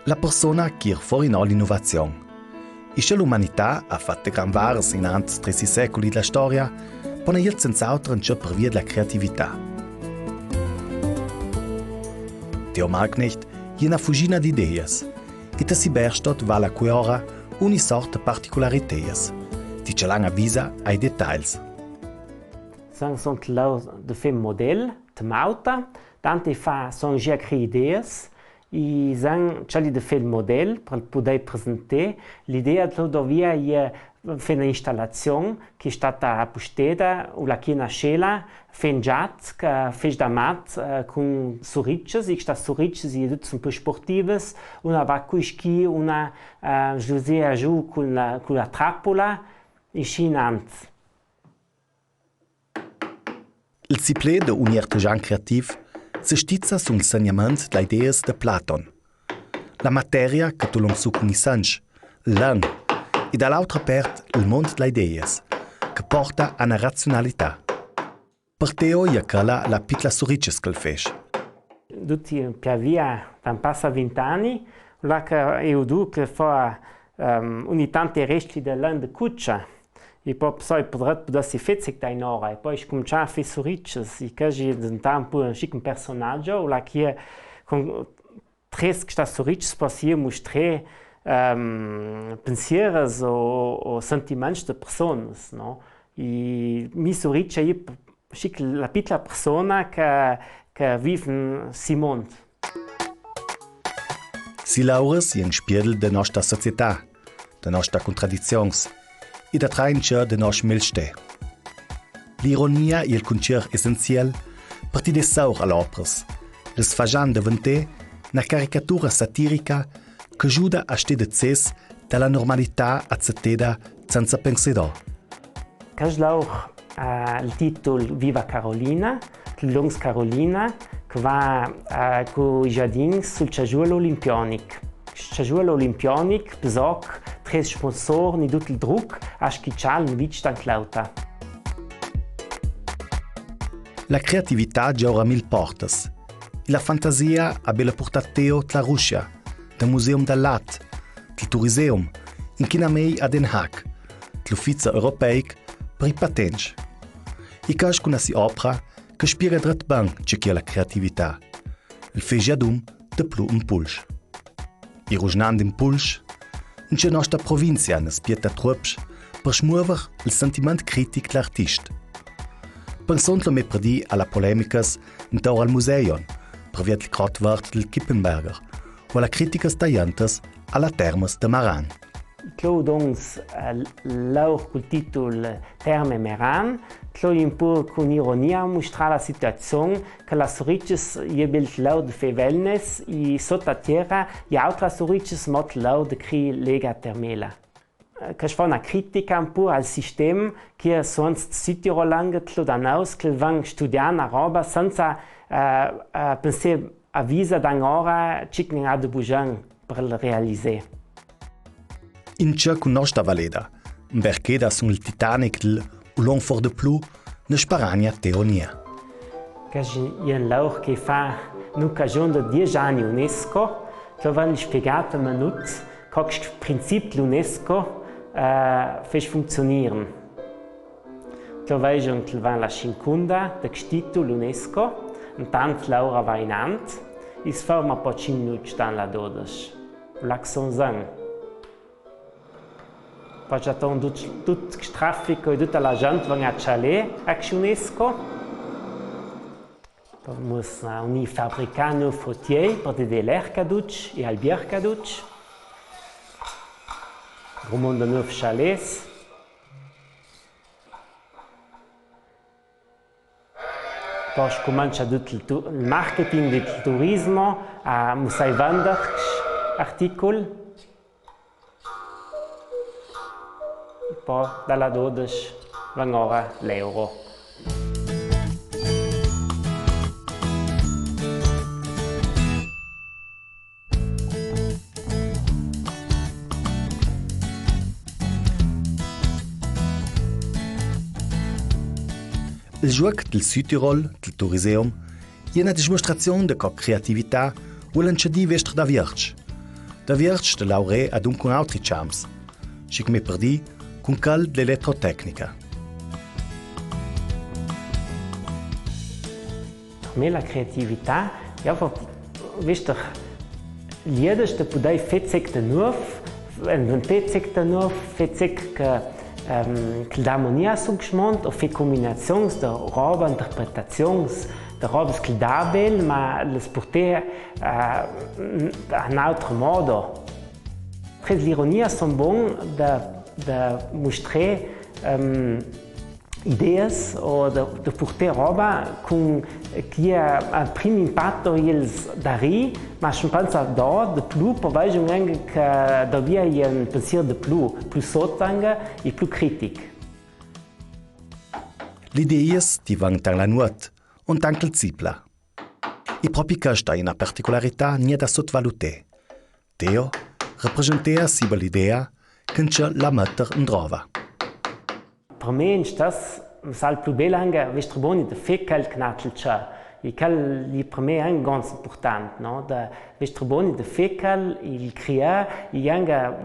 La persona che fuori l'innovazione. E se l'umanità ha fatto gran vares in anzi 3 secoli della storia, pone il senz'altro in per via della creatività. Theo Marknecht è una fugina di idee, e da si berstot va la cuora ogni sorta particolarità, di ce l'hanno avvisa ai dettagli. Sono de fem model, de mauta, tante fa sono già idee, e sono già de fem model per poter presentare. L'idea todavia è fare un'installazione che è stata postata o la chiena scela, fengiat, che fece da mat con sorrices, e queste sorrices sono tutte un po' sportive, una va con schi, una giusia giù con la trappola e scinant. Il ciplè de un artigian creativ si stizza sul segnamento delle idee di Platon. La materia che tu non su conoscenze, l'an, e dall'altra parte il mondo delle idee, che porta a una razionalità. Per Teo è quella la piccola sorrice che fece. Tutti per via, da passa 20 anni, là che io do che fa ogni tanto resti dell'an de cuccia. E poi potrei si fare da un'ora, e poi cominciare a fare sorrice, e che è un po' un personaggio, là che con tre queste sorrice possiamo mostrare pensieri o sentimenti di persone, no? E mi sorrice è la piccola persona che vive in si mondo. Si Laures è un spiegel della nostra società, delle nostre contraddizioni, e da traincer de nos milste. L'ironia è il concert essenziale per ti dessaur all'opras, le sfagian diventare una caricatura satirica che aiuta a stare zes dalla normalità accettata senza pensiero. Caslaur il titolo Viva Carolina, Lungs Carolina, che va con i giardini sul Cagiuolo Olimpionic. Il Cagiuolo Olimpionic besog 3 sponsor ni tutto il druck a schicciare in vita clauta. La creatività giora mil portas. E la fantasia ha bella portateo la Russia, del Museum del Lat, del Turiseum, in Kinamei a Den Haag, dell'Ufficio Europeic per i patenti. E cascuna si opera che spiega drat ban c'è che la creatività. Il fegiadum de plu impuls. I rugnand impuls in c'è nostra provincia ne spieta trups per smuover il sentiment critic dell'artista. Pensando me predi alla polemicas intorno al museo, per via del Krotwart del Kippenberger, o alla critica stagliantes alla Termes de Maran. Clo donc l'aur col titolo Terme Meran, clo un po' con ironia mostra la situazione che la sorrices è bel lau de fe wellness e sotto terra e altra sorrices mot lau de cri lega termela. Che fa una critica un po' al sistema che sonst Südtirolange clo da naus che van studiare una roba senza pensare a visa d'angora ciccne a de bujan per realizzare. In c'è con nostra valeda, perché da sul Titanic del Longfort de Plu ne sparagna teonia. Che è un lavoro che fa in occasione di 10 anni UNESCO, che va spiegato in minuti come il principio dell'UNESCO fa funzionare. Che va la cinquanta del titolo dell'UNESCO, intanto Laura va in ant, e si ferma un po' 5 minuti la 12. L'accent poi c'è tutto il traffico e tutta la gente va a Chalet a UNESCO. Poi bisogna fabbricare nuovi fruttieri per vedere caduc e albier caduc. Romondo nuovi chalets. Poi comincia tutto il marketing del turismo, a vendere articoli. Poi dalla 12 vengono l'euro. Il gioco del Südtirol, del Turiseum, è una dimostrazione di creatività vuole di vestre da virch. da vierge de lauree ad un con altri chams, schic me per di con cal l'elettrotecnica. Per me la creatività è einfach wichtig. Liedes de podei fetzek de nuov, inventezek de nuov, fetzek que l'harmonia sugschmont, o fe combinazions de roba, interpretazions, de robes que dà bel, ma les porter a un altro modo. Tres l'ironia son bon de mostrar ideas o de porter roba con che ha un primo impatto ils dari, ma je pense da de plus per veure anche che davia un pensiero de plus sottanga e più critic. L'ideias ti vantan la nuot, und anche il zipla. I propri questa una particolarità nie da sottovalutare. Teo rappresentea siba l'idea che c'è la metter in drova. Per me è il più bello anche questo buono di fare quel knattel c'è. E quel per me è anche molto importante, no? Questo buono di fare il creare e anche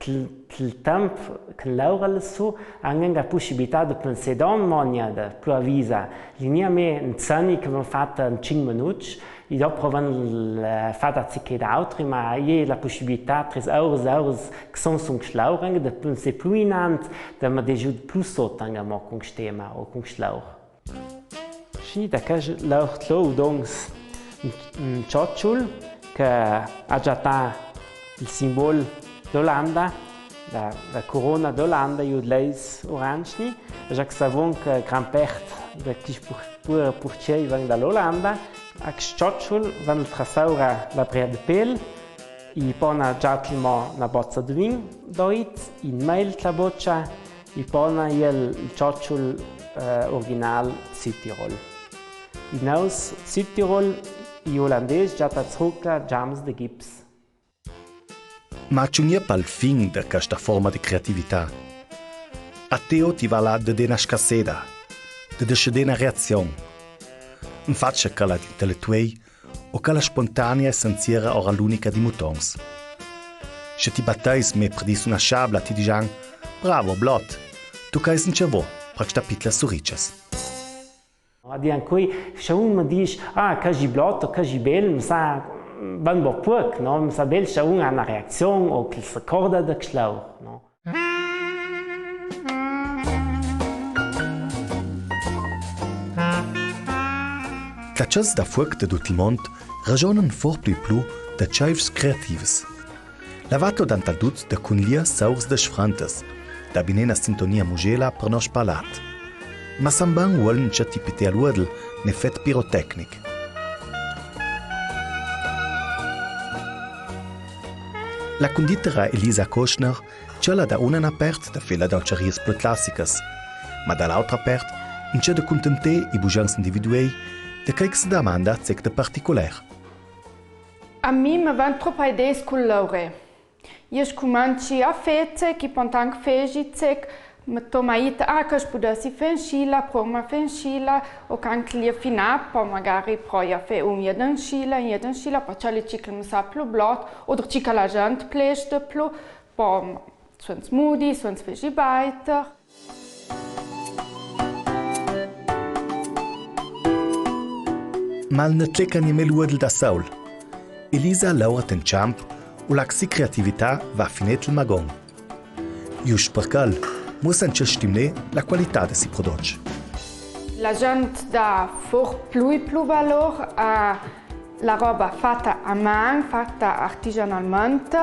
il tempo che lavora su, anche la possibilità di pensare da un modo più avvisa. L'inia me in zani che mi fatto in 5 minuti, e dopo vanno fatta anche da altri, ma io ho la possibilità 3 ore che sono schlauer, di pensare più in avanti, di mi aiutare più sotto anche con il tema o con il schlauer. Sì, da che l'ho donc un ciocciol che ha già il simbolo d'Olanda, la corona d'Olanda, io leis orange, già che savon che gran parte da chi pure portieri vengono dall'Olanda, a ciocciol vanno trasaura la brea de pel, e pona già una bozza di vino, doit, in mail la boccia, e pona il ciocciol original Südtirol. In aus Südtirol, i olandesi già tazrucca jams de gips. Ma c'è un pal fin di questa forma di creatività. A Teo ti va là de una scasseda, de una reazione. Infatti che la intellettuei o che la spontanea e sincera ora l'unica di mutons. Se ti batteis me predis una sciabla ti dijan bravo blot, tu cais un cervo, per questa pitla surices. Di anche se uno mi dice che è blot o che è bello, mi sa ben bo puc, no? Mi sa bello se uno ha una reazione o che si ricorda da schlau, no? La chas da fuoc de tutto il mondo ragionan for più da chaivs creatives. Lavato dantal dut da cunlia saurs de schfrantes, da binena sintonia mugela per nos palat. Ma samban vuoln c'è tipite all'uodel ne fet pirotecnic. La conditora Elisa Koschner c'è da una apert da fela d'auceries più classicas, ma dall'altra apert c'è da contente i bujans individuei de che si domanda c'è de particolare. A mi mi van troppo idee con l'aure. Io scumanci a fece, che pontank fejicek, mi tomaita che spodassi fenschila, proma fenschila, o anche li fina, poi magari proia fe jeden schila, poi c'è le cicli mi sa più blot, o der cicla la gente pleste più, poi sono smoothie, sono vegebaiter. Mal ne tlecca ni meluadel da saul. Elisa lauret en champ u l'axi creatività va finet il magon. Just per cal, mussan c'è stimne la qualità de si prodotto. La gente dà più valore a la roba fatta a mano, fatta artigianalmente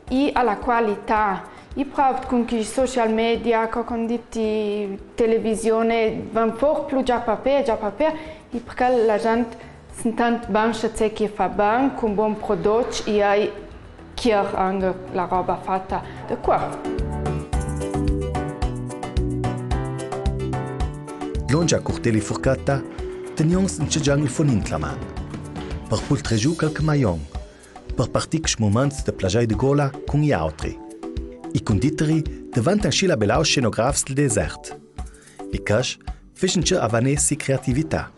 e alla qualità. E proprio con i social media, con i televisione, vanno più già papà, e perché la gente si tanto banca che fa bene, con buon prodotto e hai chiaro anche la roba fatta da qua. Longia curteli furcata, teniamo in c'è il fonin la mano. Per pultre giù qualche maion, per partic momenti de plagiai de gola con gli altri. I conditori davanti a la bella scenografs del desert. I cash fecin c'è avanessi creatività.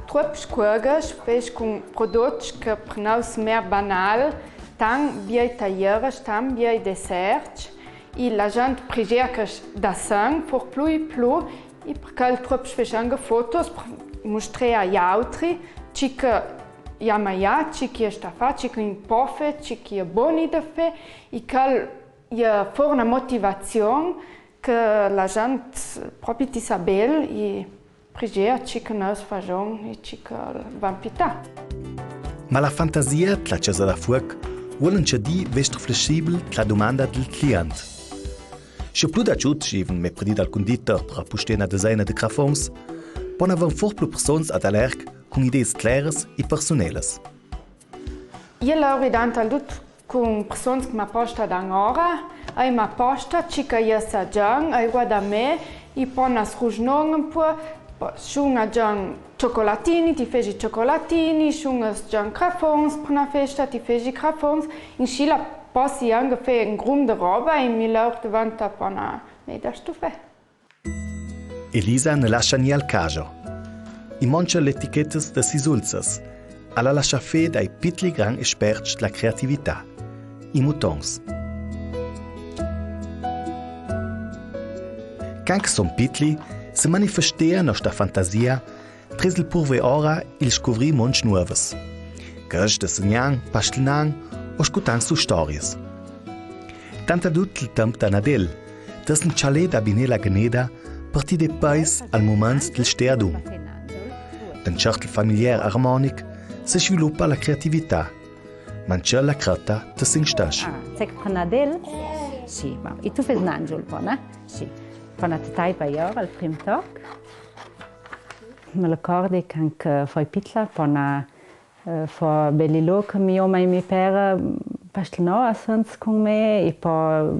Troppo scuogas, fece con prodotti che per noi sono più banali, Stan viei tagliere, stan viei desserts e la gente prigea che da sang for più e perché il troppo facendo foto mostrare agli altri che Yamaya, che sta fa, che in poffe, che è buoni da fe e che è for una motivazione che la gente proprio ti sa bene e prigea che noi facciamo e che va pita. Ma la fantasia la casa da fuoco vuole di essere flessibile la domanda del cliente. Se più da giudici mi predi dal conditor per appostare una decina di crafons, può avere for più persone ad allerg con idee chiare e personali. Io lavoro tanto con persone che mi apposta da un'ora, e mi apposta che io sa già, e guarda me, e poi una srugnon un po', shunga già cioccolatini, ti fai cioccolatini, shunga già crafons per una festa, ti fai crafons, in Scila posso anche fare un grande roba e mi lavoro davanti a una media stufa. Elisa ne lascia ni al caso. I mangia le etichette da si sulzas. Alla lascia fe dai piccoli gran esperti della creatività, i mutons. Canche son piccoli, se manifestea nostra fantasia, tres il purve ora il scovri monch nuovas. Găși de sănean, pastelnan, o scutan su stories. Tanta dut il temp da Nadel, das un chalet da binela geneda, parti de pais al moment del steadum. Den cercle familiar armonic se sviluppa la creatività, ma c'è la crata da singstash. Sec per Nadel? Sì, ma e tu fai un angelo, no? Sì. Quando ti tai per ora al primo tag, me ricordo che anche fai pizza, quando fa belli loc, mio mai mi pera pastelno a sens con me e poi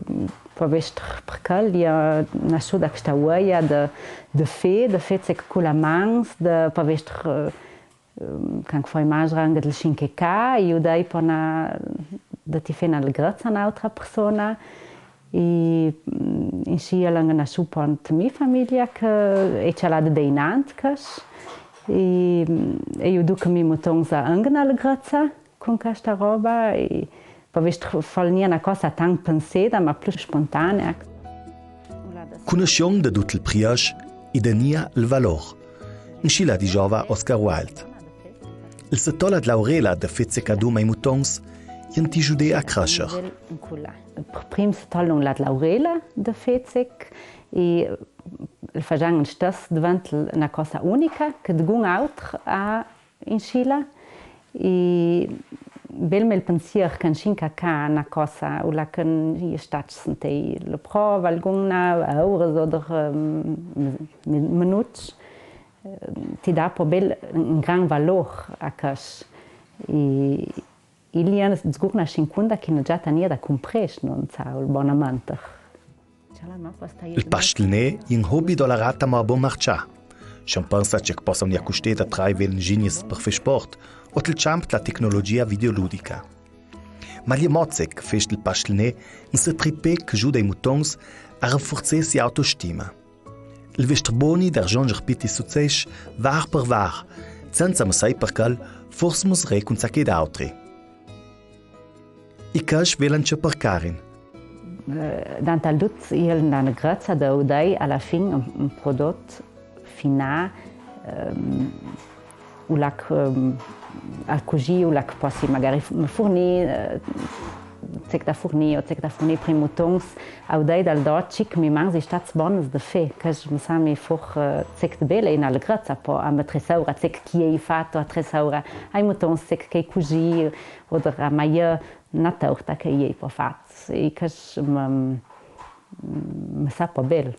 vestr perché io nasco da questa uia de fe se con la mans de poi vestr kan fai mangiare anche del cinqueca e io dai poi da ti fai al grazie a un'altra persona e in sia lange nasco poi mia famiglia che e c'è la dei nantes e io duco mi motonza anche alla grazia con questa roba e poi vestr fal nie una cosa tan pensata ma più spontanea. Conosciamo da tutto il priage e da nia il valore. In Scila di Jova Oscar Wilde. Il settola Laurela da fezze caduma i mutons jen ti giude a crescere. Prim settola la Laurela da fezze e il fagiang stas davanti una cosa unica che d'un altro ha in Scila e bel mel pensier kan scinca ca una cosa o la kan io stat sentei la prova alguna horas oder minuts ti dà po bel un gran valor a cas e Ilian zgurna scincunda che non già tania da compres non sa il bonamente. Il pastelné è un hobby della rata ma bon marcia. Schon pensa che possano accostare da trai vel ingegnis per fare sport o il champ della tecnologia videoludica. Ma gli mozzec fece il pastelné in se tripe che giuda i mutons a rafforzarsi autostima. Il vestrboni da raggiungere pitti successi var per var, senza ma sai perché forse mus re con sacche d'autri. I cash velan ce per Karin. Danta lutz il na grazia da udai alla fin un prodotto finale o lac al così o lac passi magari fornire cec da fornire primo tons udai dal docic mi mangi stats bonus de fe che mi sa mi for cec de belle in alla grazia po a metresaura cec chi hai fatto a tresaura ai mutons cec che così o a maia na torta che hai po fatto e che mi sa po bel.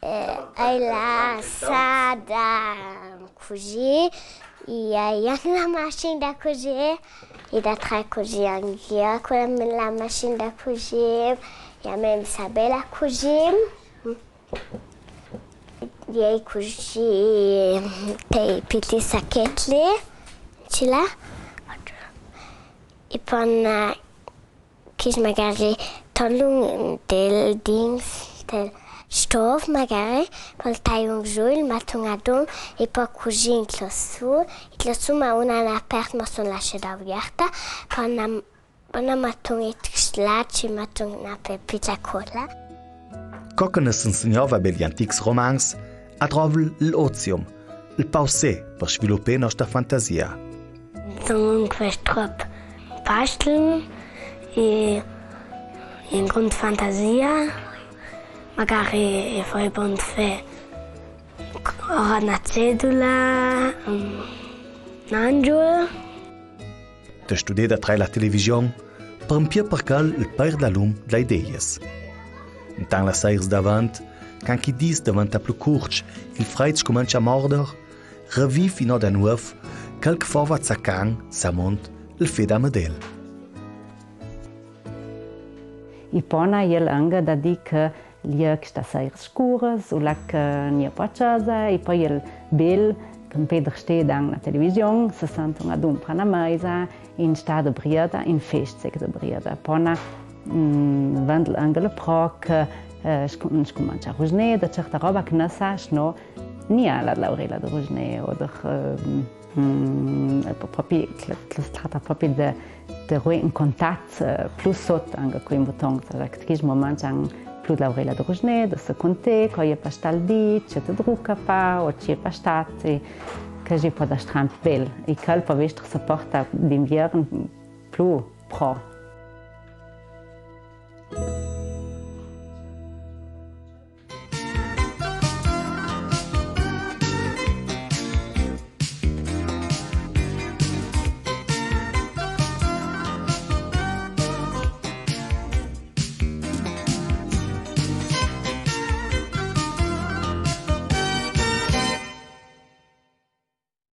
Ela sada così e hai anche la macchina da così e da tre così anche quella la macchina da così e a me mi sa bella così e così dei piccoli sacchetti ce l'ha e poi che magari tolgono del dings del stof magari, poi taglio un giù, il metto a don e poi così in classù ma una è aperta ma sono lasciata aperta, poi Pona matung slaci matung na pe pizza cola. Coca si insegnava begli antics romans a trovare l'ozium, il pausè per sviluppare nostra fantasia. Sono trop basteln in grundfantasia, magari poi bon fe una cedula, un angelo. De studiare tra la televisione per un perché il perde la lume delle idee. Intanto la sera davanti, quand chi dis diventa più curci, il freddo comincia a mordere, revive fino da nuovo, qualche fava zaccan, samont, il feda model. I pona jel anche da di che lia che sta sera scures, o la che nia pacciasa, e poi jel bel, che Peter steht an der Television, se sentono ad un prana mesa, in sta de briada, in fest de briada. Pona vandel anche le proc, scomincia a rusne, da certa roba che non sa, no, nia la Laurela de rusne, o proprio, si tratta proprio di un contatto più sotto anche con i botoni, che in questo momento hanno più Laurela de rusne, da se conte, che è pastal di, c'è te drucca pa, o c'è pastati, che è po' da stramp bel. E che per vestire si porta d'inverno più pro.